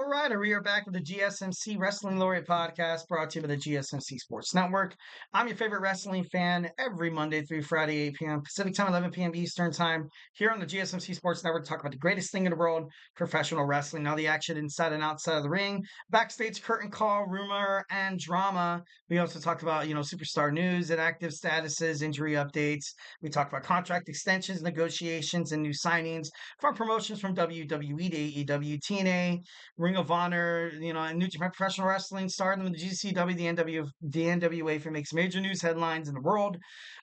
All right, we are back with the GSMC Wrestling Laureate podcast brought to you by the GSMC Sports Network. I'm your favorite wrestling fan every Monday through Friday, 8 p.m. Pacific Time, 11 p.m. Eastern Time, here on the GSMC Sports Network, talk about the greatest thing in the world, professional wrestling. All the action inside and outside of the ring, backstage curtain call, rumor, and drama. We also talked about, superstar news and active statuses, injury updates. We talked about contract extensions, negotiations, and new signings from promotions from WWE to AEW, TNA, Ring of Honor, and New Japan Professional Wrestling, starting with the GCW, the NWA for makes major news headlines in the world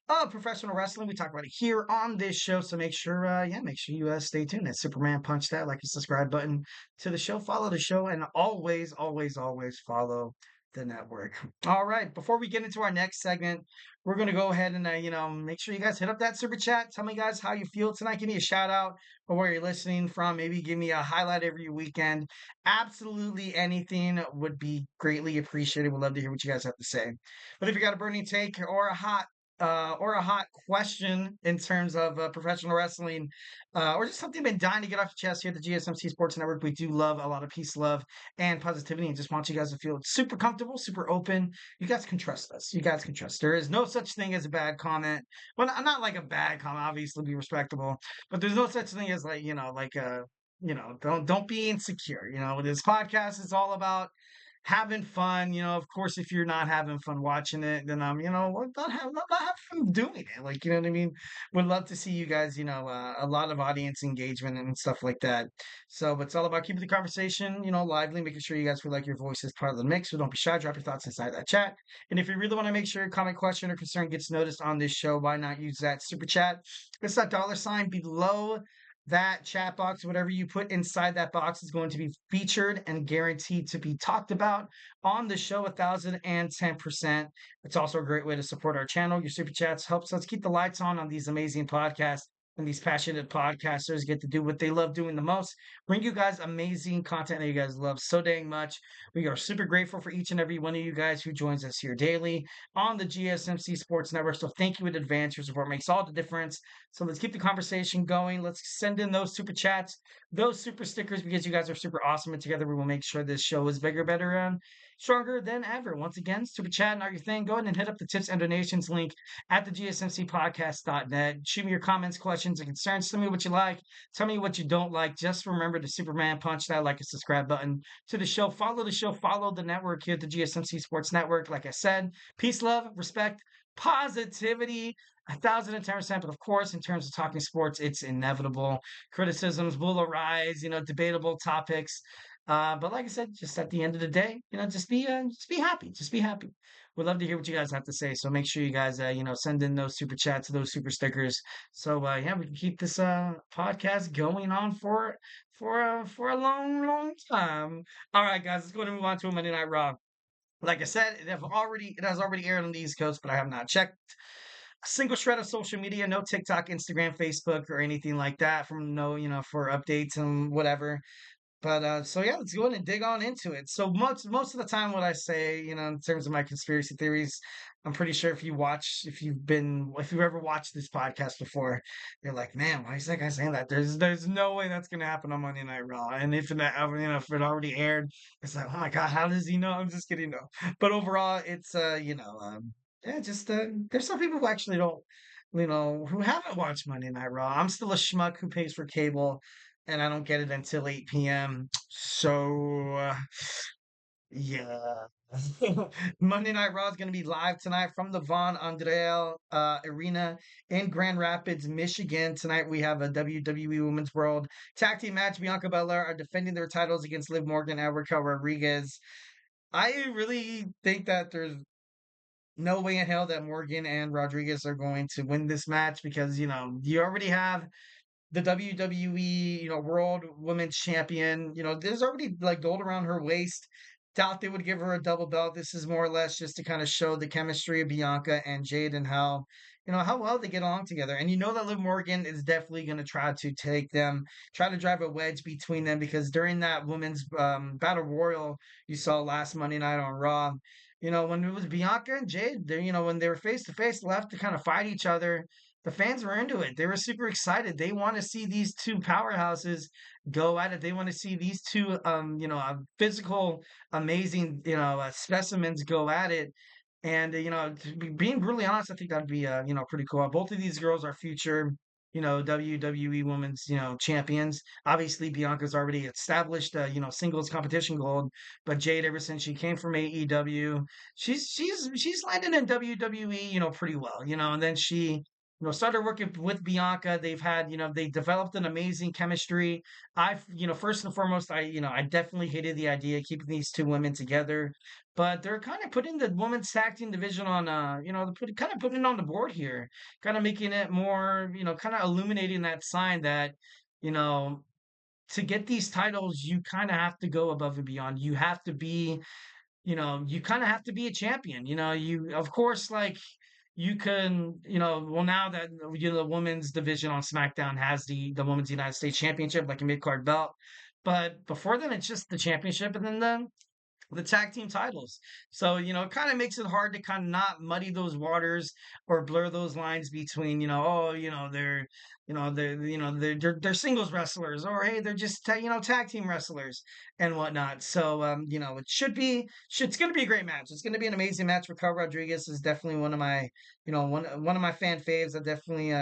of professional wrestling. We talk about it here on this show, so make sure, you stay tuned. That Superman punch that like and subscribe button to the show. Follow the show, and always, always, always follow the network. All right, before we get into our next segment, we're going to go ahead and, make sure you guys hit up that super chat. Tell me, guys, how you feel tonight. Give me a shout out or where you're listening from. Maybe give me a highlight every weekend. Absolutely anything would be greatly appreciated. We'd love to hear what you guys have to say. But if you got a burning take or a hot question in terms of professional wrestling, or just something you've been dying to get off your chest here at the GSMC Sports Network. We do love a lot of peace, love, and positivity, and just want you guys to feel super comfortable, super open. You guys can trust us. You guys can trust. There is no such thing as a bad comment. Well, not like a bad comment. Obviously, be respectable, but there's no such thing as don't be insecure. This podcast is all about having fun. Of course, if you're not having fun watching it, then not have fun doing it. Like, you know what I mean? Would love to see you guys, a lot of audience engagement and stuff like that. So, but it's all about keeping the conversation, lively, making sure you guys feel like your voice is part of the mix. So don't be shy, drop your thoughts inside that chat. And if you really want to make sure your comment, question, or concern gets noticed on this show, why not use that super chat? It's that $sign below that chat box. Whatever you put inside that box is going to be featured and guaranteed to be talked about on the show 1010%. It's also a great way to support our channel. Your super chats helps us keep the lights on these amazing podcasts, and these passionate podcasters get to do what they love doing the most, bring you guys amazing content that you guys love so dang much. We are super grateful for each and every one of you guys who joins us here daily on the GSMC Sports Network. So thank you in advance. Your support makes all the difference. So let's keep the conversation going. Let's send in those super chats, those super stickers, because you guys are super awesome. And together we will make sure this show is bigger, better, and stronger than ever. Once again, super chat and all your thing. Go ahead and hit up the tips and donations link at the GSMCpodcast.net. Shoot me your comments, questions, and concerns. Tell me what you like. Tell me what you don't like. Just remember to Superman punch that like and subscribe button to the show. Follow the show. Follow the network here at the GSMC Sports Network. Like I said, peace, love, respect, positivity, 1010%. But of course, in terms of talking sports, it's inevitable. Criticisms will arise, debatable topics. But like I said, just at the end of the day, just be happy. Just be happy. We'd love to hear what you guys have to say. So make sure you guys, send in those super chats, those super stickers. So we can keep this podcast going on for a long, long time. All right, guys, let's go and move on to a Monday Night Raw. Like I said, it has already aired on the East Coast, but I have not checked a single shred of social media. No TikTok, Instagram, Facebook, or anything like that from for updates and whatever. But so yeah, let's go ahead and dig on into it. So most of the time, what I say, in terms of my conspiracy theories, I'm pretty sure if you've ever watched this podcast before, you're like, man, why is that guy saying that? There's no way that's gonna happen on Monday Night Raw. And if it already aired, it's like, oh my god, how does he know? I'm just kidding, no. But overall, it's there's some people who actually don't, who haven't watched Monday Night Raw. I'm still a schmuck who pays for cable, and I don't get it until 8 p.m. So, yeah. Monday Night Raw is going to be live tonight from the Von Andrea Arena in Grand Rapids, Michigan. Tonight we have a WWE Women's World Tag Team match. Bianca Belair are defending their titles against Liv Morgan and Raquel Rodriguez. I really think that there's no way in hell that Morgan and Rodriguez are going to win this match, because, you already have the WWE, World Women's Champion. There's already like gold around her waist. Doubt they would give her a double belt. This is more or less just to kind of show the chemistry of Bianca and Jade and how well they get along together. And that Liv Morgan is definitely going to try to drive a wedge between them, because during that women's battle royal you saw last Monday night on Raw, when it was Bianca and Jade, when they were face to face, left to kind of fight each other. the fans were into it. They were super excited. They want to see these two powerhouses go at it. They want to see these two, physical, amazing, specimens go at it. And being brutally honest, I think that'd be pretty cool. Both of these girls are future, WWE Women's champions. Obviously, Bianca's already established, singles competition gold, but Jade, ever since she came from AEW, she's landed in WWE, pretty well, and then she. Started working with Bianca. They've had, they developed an amazing chemistry. First and foremost, I definitely hated the idea of keeping these two women together, but they're kind of putting the women's tag team division on, kind of putting it on the board here, kind of making it more, kind of illuminating that sign that, you know, to get these titles, you kind of have to go above and beyond. You have to be, you kind of have to be a champion. You, of course, like, you can, well, now that, the women's division on SmackDown has the Women's United States Championship, like a mid card belt. But before then, it's just the championship and then the tag team titles. So, it kind of makes it hard to kind of not muddy those waters or blur those lines between, oh, they're singles wrestlers, or hey, they're just tag team wrestlers and whatnot. So, it's going to be a great match. It's going to be an amazing match. Raquel Rodriguez is definitely one of my, one of my fan faves. I definitely,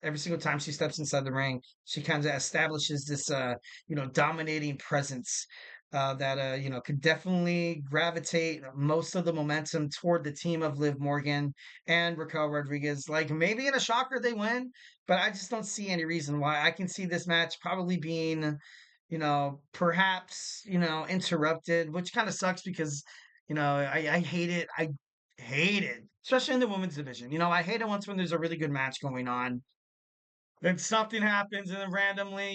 every single time she steps inside the ring, she kind of establishes this, dominating presence that could definitely gravitate most of the momentum toward the team of Liv Morgan and Raquel Rodriguez. Like, maybe in a shocker they win, but I just don't see any reason why. I can see this match probably being, perhaps, interrupted, which kind of sucks because, I hate it. I hate it, especially in the women's division. I hate it once when there's a really good match going on, then something happens and then randomly,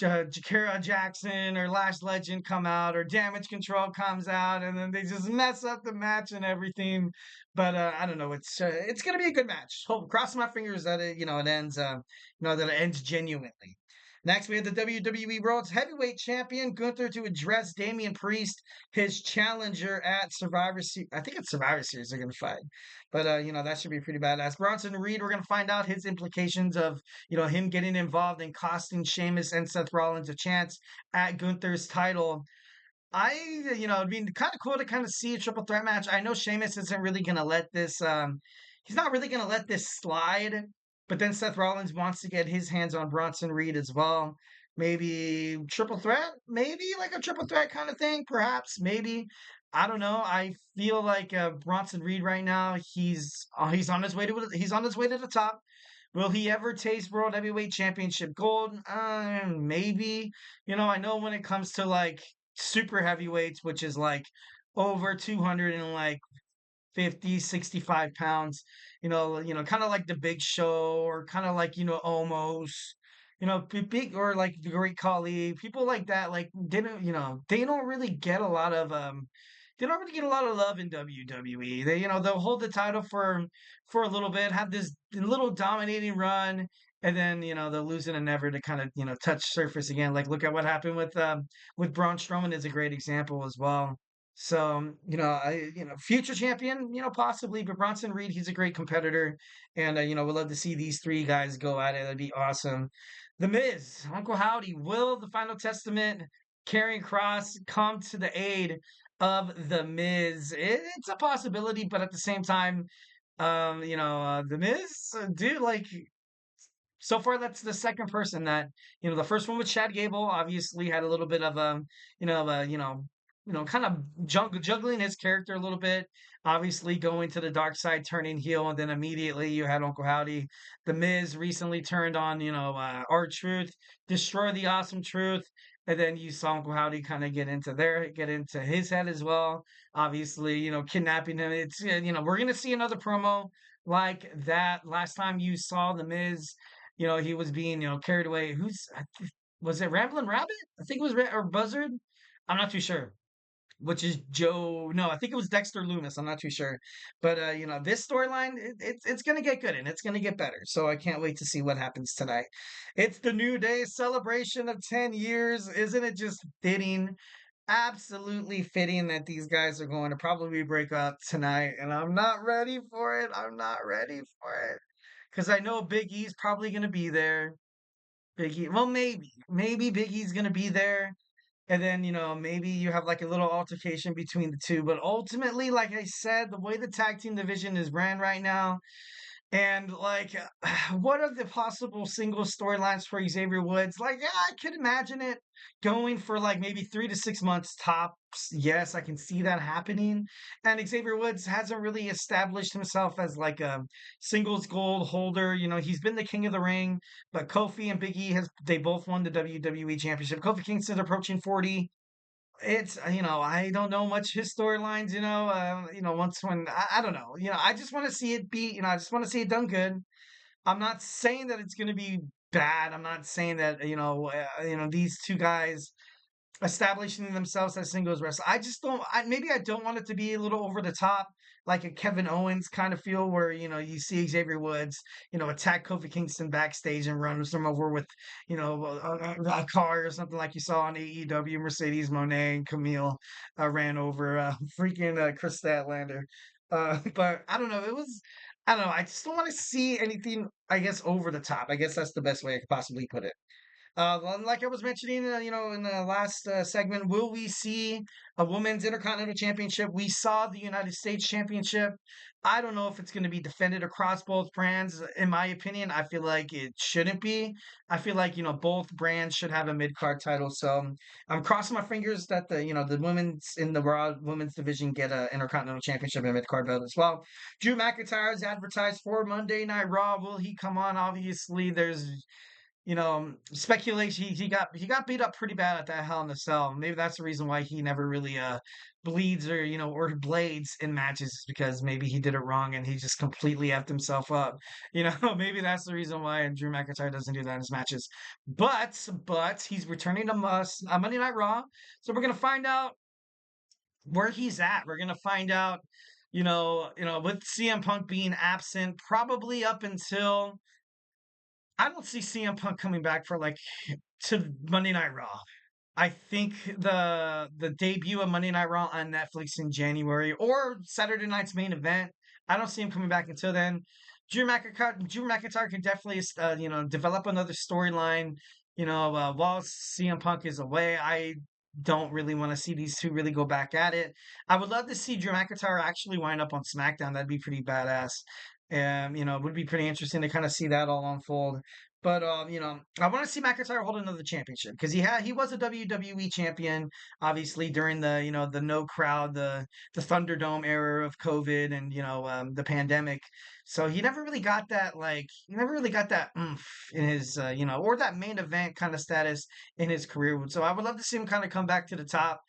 Jakara Jackson or Lash Legend come out or Damage Control comes out and then they just mess up the match and everything. But I don't know. It's gonna be a good match. Hope cross my fingers that it ends that it ends genuinely. Next, we have the WWE World's Heavyweight Champion Gunther to address Damien Priest, his challenger at Survivor Series. I think it's Survivor Series they're going to fight. But that should be pretty badass. Bronson Reed, we're gonna find out his implications of him getting involved in costing Sheamus and Seth Rollins a chance at Gunther's title. It'd be kind of cool to kind of see a triple threat match. I know Sheamus isn't really gonna let this. He's not really gonna let this slide. But then Seth Rollins wants to get his hands on Bronson Reed as well. Maybe triple threat, maybe like a triple threat kind of thing, perhaps, maybe. I don't know. I feel like Bronson Reed right now. He's on his way to the top. Will he ever taste World Heavyweight Championship gold? Maybe. I know when it comes to like super heavyweights, which is like over 200 and like 50, 65 pounds, kind of like the Big Show or kind of like, almost, big or like the Great Khali, people like that, like didn't, they don't really get a lot of they don't really get a lot of love in WWE. They'll hold the title for a little bit, have this little dominating run, and then they'll lose it and never to kind of touch surface again. Like look at what happened with Braun Strowman is a great example as well. So future champion, possibly, but Bronson Reed, he's a great competitor, and we'd love to see these three guys go at it. That'd be awesome. The Miz, Uncle Howdy, will the Final Testament, Karrion Kross, come to the aid of the Miz? It's a possibility, but at the same time, the Miz, dude, like so far that's the second person that the first one with Chad Gable obviously had a little bit of kind of juggling his character a little bit, obviously going to the dark side, turning heel, and then immediately you had Uncle Howdy. The Miz recently turned on R-Truth, destroy the Awesome Truth, and then you saw Uncle Howdy kind of get into his head as well, obviously kidnapping him. It's we're gonna see another promo like that. Last time you saw the Miz, he was being, carried away. Was it Ramblin' Rabbit? I think it was, or Buzzard. I'm not too sure. Which is Joe? No, I think it was Dexter Loomis. I'm not too sure, but this storyline it's gonna get good and it's gonna get better. So I can't wait to see what happens tonight. It's the New Day celebration of 10 years, isn't it just fitting? absolutely fitting that these guys are going to probably break up tonight, and I'm not ready for it. I'm not ready for it because I know Big E's probably going to be there. Big E, well, maybe Big E's going to be there. And then, maybe you have like a little altercation between the two. But ultimately, like I said, the way the tag team division is ran right now, and like, what are the possible single storylines for Xavier Woods? Like, yeah, I could imagine it going for like maybe 3 to 6 months tops. Yes, I can see that happening. And Xavier Woods hasn't really established himself as like a singles gold holder. He's been the king of the ring, but Kofi and Big E they both won the WWE Championship. Kofi Kingston's approaching 40. It's I don't know much his storylines. Once when I don't know. I just want to see it be. I just want to see it done good. I'm not saying that it's going to be bad. I'm not saying that these two guys establishing themselves as singles wrestlers. I just don't. Maybe I don't want it to be a little over the top, like a Kevin Owens kind of feel, where you see Xavier Woods, attack Kofi Kingston backstage and runs him over with, a car or something like you saw on AEW. Mercedes Moné and Camille ran over freaking Chris Statlander. But I don't know. It was. I don't know. I just don't want to see anything, I guess, over the top. I guess that's the best way I could possibly put it. Like I was mentioning, in the last segment, will we see a women's intercontinental championship? We saw the United States championship. I don't know if it's going to be defended across both brands. In my opinion, I feel like it shouldn't be. I feel like, both brands should have a mid-card title. So I'm crossing my fingers that the women's in the Raw women's division get a intercontinental championship and mid-card belt as well. Drew McIntyre is advertised for Monday Night Raw. Will he come on? Obviously, there's speculation he got beat up pretty bad at that Hell in a Cell. Maybe that's the reason why he never really bleeds or blades in matches, is because maybe he did it wrong and he just completely effed himself up. Maybe that's the reason why Drew McIntyre doesn't do that in his matches. But he's returning to Monday Night Raw, so we're gonna find out where he's at. We're gonna find out, with CM Punk being absent, probably up until I don't see CM Punk coming back for like to Monday Night Raw. I think the debut of Monday Night Raw on Netflix in January or Saturday night's main event. I don't see him coming back until then. Drew McIntyre can definitely develop another storyline. While CM Punk is away, I don't really want to see these two really go back at it. I would love to see Drew McIntyre actually wind up on SmackDown. That'd be pretty badass. And it would be pretty interesting to kind of see that all unfold. But I want to see McIntyre hold another championship because he was a WWE champion, obviously during the no crowd, the Thunderdome era of COVID and the pandemic. So he never really got that oomph in his or that main event kind of status in his career. So I would love to see him kind of come back to the top.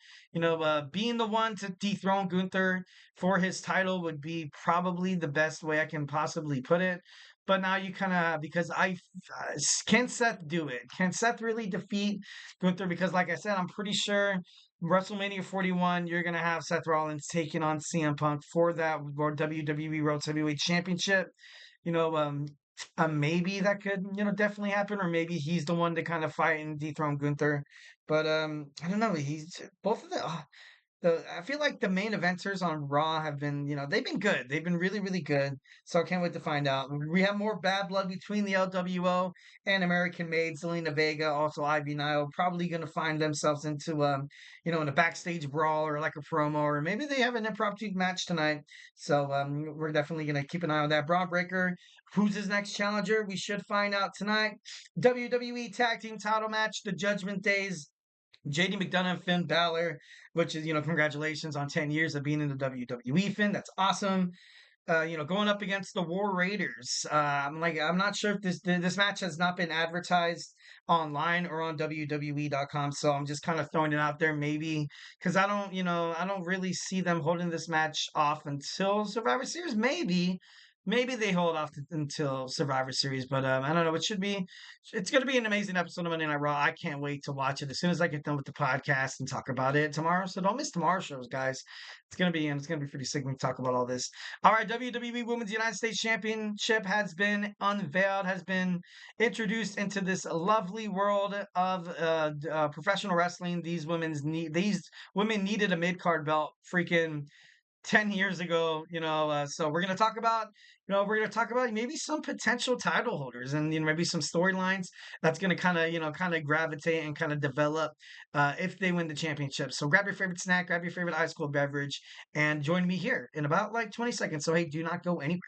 Being the one to dethrone Gunther for his title would be probably the best way I can possibly put it. But now you kind of, because can Seth do it? Can Seth really defeat Gunther? Because like I said, I'm pretty sure WrestleMania 41, you're gonna have Seth Rollins taking on CM Punk for that WWE World Heavyweight Championship. You know, um, maybe that could definitely happen, or maybe he's the one to kind of fight and dethrone Gunther. But I don't know. He's both of the I feel like the main eventers on Raw have been, they've been good. They've been really, really good. So I can't wait to find out. We have more bad blood between the LWO and American Made. Zelina Vega, also Ivy Nile, probably going to find themselves into, in a backstage brawl or like a promo, or maybe they have an impromptu match tonight. So we're definitely going to keep an eye on that. Braun Breaker, who's his next challenger? We should find out tonight. WWE Tag Team Title match, the Judgment Days. JD McDonough and Finn Balor, which is, congratulations on 10 years of being in the WWE, Finn. That's awesome. Going up against the War Raiders. I'm not sure if this match has not been advertised online or on WWE.com, so I'm just kind of throwing it out there, maybe because I don't really see them holding this match off until Survivor Series, maybe. maybe they hold off until Survivor Series, but I don't know. It's going to be an amazing episode of Monday Night Raw. I can't wait to watch it as soon as I get done with the podcast and talk about it tomorrow. So don't miss tomorrow's shows, guys. It's going to be pretty sick when we talk about all this. All right, WWE Women's United States Championship has been unveiled, has been introduced into this lovely world of professional wrestling. These women needed a mid card belt, freaking 10 years ago, so we're going to talk about maybe some potential title holders and maybe some storylines that's going to kind of gravitate and kind of develop if they win the championship. So grab your favorite snack, grab your favorite ice cold beverage, and join me here in about like 20 seconds. So hey, do not go anywhere.